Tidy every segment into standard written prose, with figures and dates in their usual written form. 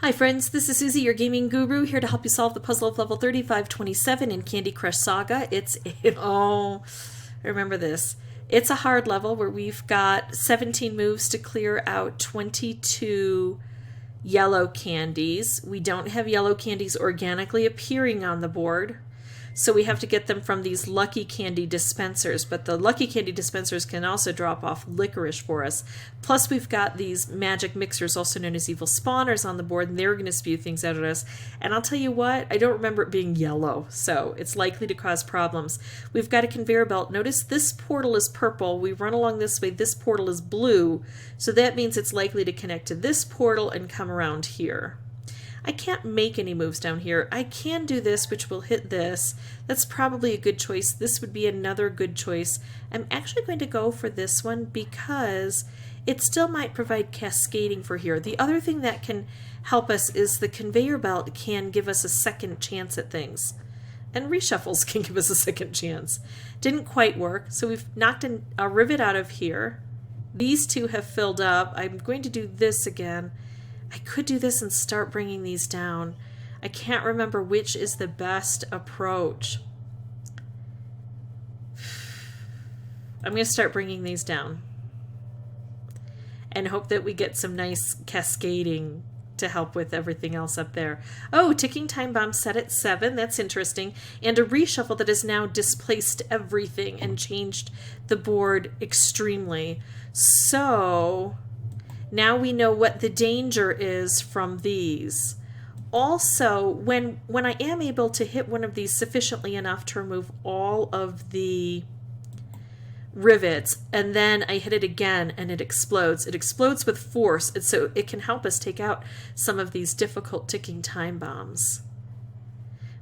Hi friends, this is Susie, your gaming guru, here to help you solve the puzzle of level 3527 in Candy Crush Saga. I remember this. It's a hard level where we've got 17 moves to clear out 22 yellow candies. We don't have yellow candies organically appearing on the board, so we have to get them from these lucky candy dispensers, but the lucky candy dispensers can also drop off licorice for us. Plus we've got these magic mixers, also known as evil spawners, on the board, and they're going to spew things out at us. And I'll tell you what, I don't remember it being yellow, so it's likely to cause problems. We've got a conveyor belt. Notice this portal is purple. We run along this way. This portal is blue, so that means it's likely to connect to this portal and come around here. I can't make any moves down here. I can do this, which will hit this. That's probably a good choice. This would be another good choice. I'm actually going to go for this one because it still might provide cascading for here. The other thing that can help us is the conveyor belt can give us a second chance at things. And reshuffles can give us a second chance. Didn't quite work, so we've knocked a rivet out of here. These two have filled up. I'm going to do this again. I could do this and start bringing these down. I can't remember which is the best approach. I'm going to start bringing these down and hope that we get some nice cascading to help with everything else up there. Oh, ticking time bomb set at 7. That's interesting. And a reshuffle that has now displaced everything and changed the board extremely. So now we know what the danger is from these. Also, when I am able to hit one of these sufficiently enough to remove all of the rivets, and then I hit it again and it explodes with force, and so it can help us take out some of these difficult ticking time bombs.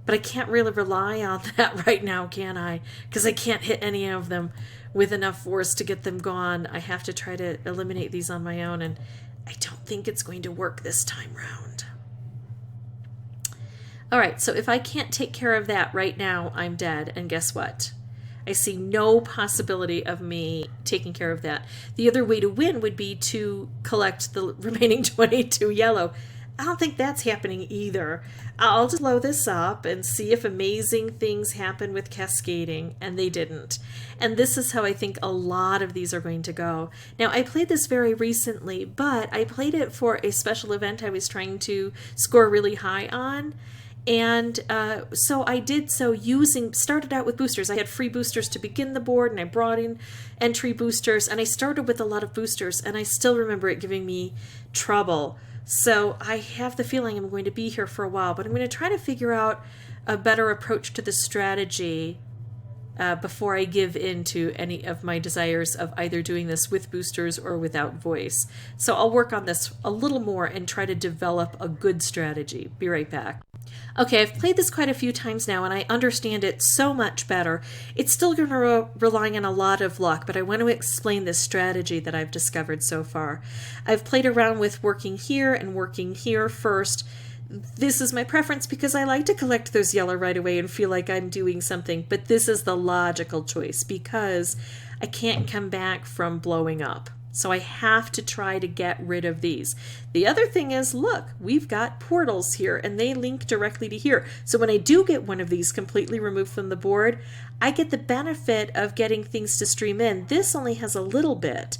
But I can't really rely on that right now, can I? Because I can't hit any of them with enough force to get them gone. I have to try to eliminate these on my own, and I don't think it's going to work this time round. Alright, so if I can't take care of that right now, I'm dead, and guess what? I see no possibility of me taking care of that. The other way to win would be to collect the remaining 22 yellow. I don't think that's happening either. I'll just blow this up and see if amazing things happen with cascading, and they didn't. And this is how I think a lot of these are going to go. Now, I played this very recently, but I played it for a special event I was trying to score really high on. And so I did so started out with boosters. I had free boosters to begin the board, and I brought in entry boosters, and I started with a lot of boosters, and I still remember it giving me trouble. So I have the feeling I'm going to be here for a while, but I'm going to try to figure out a better approach to the strategy before I give in to any of my desires of either doing this with boosters or without voice. So I'll work on this a little more and try to develop a good strategy. Be right back. Okay, I've played this quite a few times now, and I understand it so much better. It's still going to rely on a lot of luck, but I want to explain this strategy that I've discovered so far. I've played around with working here and working here first. This is my preference because I like to collect those yellow right away and feel like I'm doing something, but this is the logical choice because I can't come back from blowing up. So I have to try to get rid of these. The other thing is, look, we've got portals here and they link directly to here. So when I do get one of these completely removed from the board, I get the benefit of getting things to stream in. This only has a little bit,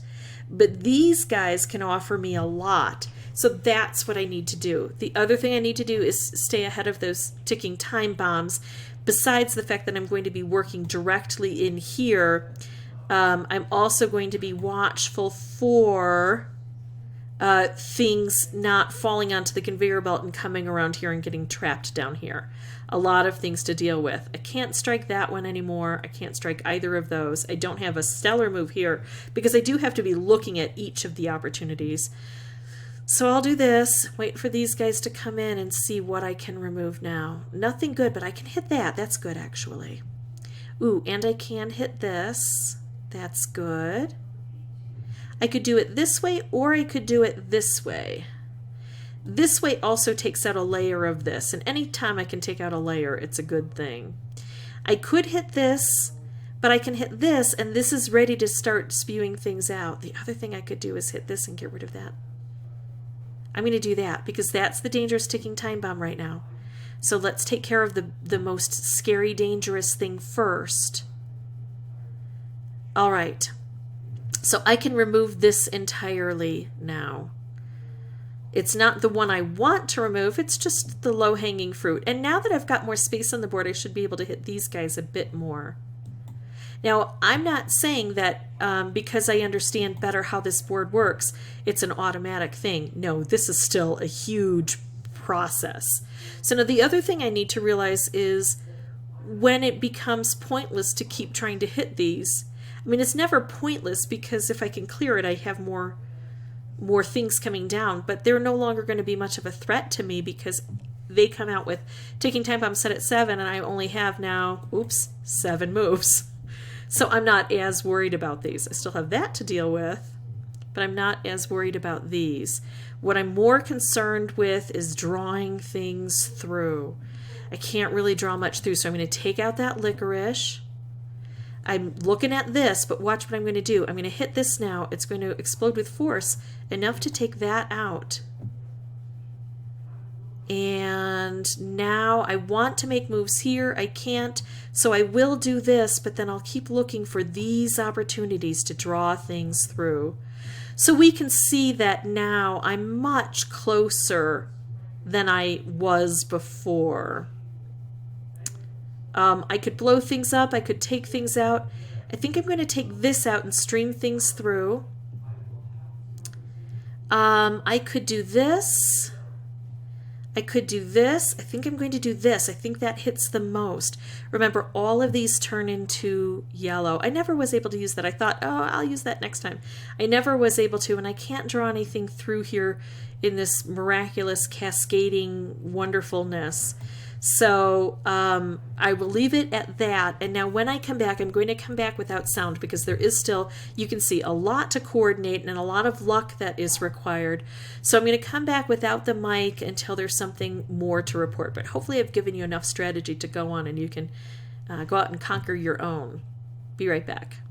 but these guys can offer me a lot. So that's what I need to do. The other thing I need to do is stay ahead of those ticking time bombs. Besides the fact that I'm going to be working directly in here, I'm also going to be watchful for things not falling onto the conveyor belt and coming around here and getting trapped down here. A lot of things to deal with. I can't strike that one anymore. I can't strike either of those. I don't have a stellar move here because I do have to be looking at each of the opportunities. So I'll do this, wait for these guys to come in and see what I can remove now. Nothing good, but I can hit that. That's good, actually. Ooh, and I can hit this. That's good. I could do it this way, or I could do it this way. This way also takes out a layer of this, and anytime I can take out a layer, it's a good thing. I could hit this, but I can hit this, and this is ready to start spewing things out. The other thing I could do is hit this and get rid of that. I'm going to do that because that's the dangerous ticking time bomb right now. So let's take care of the most scary, dangerous thing first. All right. So I can remove this entirely now. It's not the one I want to remove, it's just the low-hanging fruit. And now that I've got more space on the board, I should be able to hit these guys a bit more. Now, I'm not saying that because I understand better how this board works, it's an automatic thing. No, this is still a huge process. So now the other thing I need to realize is when it becomes pointless to keep trying to hit these. I mean, it's never pointless because if I can clear it, I have more things coming down, but they're no longer going to be much of a threat to me because they come out with ticking time bomb set at 7 and I only have now, 7 moves. So I'm not as worried about these. I still have that to deal with, but I'm not as worried about these. What I'm more concerned with is drawing things through. I can't really draw much through, so I'm going to take out that licorice. I'm looking at this, but watch what I'm going to do. I'm going to hit this now. It's going to explode with force enough to take that out. And now I want to make moves here. I can't, so I will do this, but then I'll keep looking for these opportunities to draw things through. So we can see that now I'm much closer than I was before. I could blow things up. I could take things out. I think I'm going to take this out and stream things through. I could do this. I could do this. I think I'm going to do this. I think that hits the most. Remember, all of these turn into yellow. I never was able to use that. I thought, oh, I'll use that next time. I never was able to, and I can't draw anything through here in this miraculous cascading wonderfulness. So I will leave it at that. And now when I come back, I'm going to come back without sound because there is still, you can see, a lot to coordinate and a lot of luck that is required. So I'm going to come back without the mic until there's something more to report. But hopefully I've given you enough strategy to go on and you can go out and conquer your own. Be right back.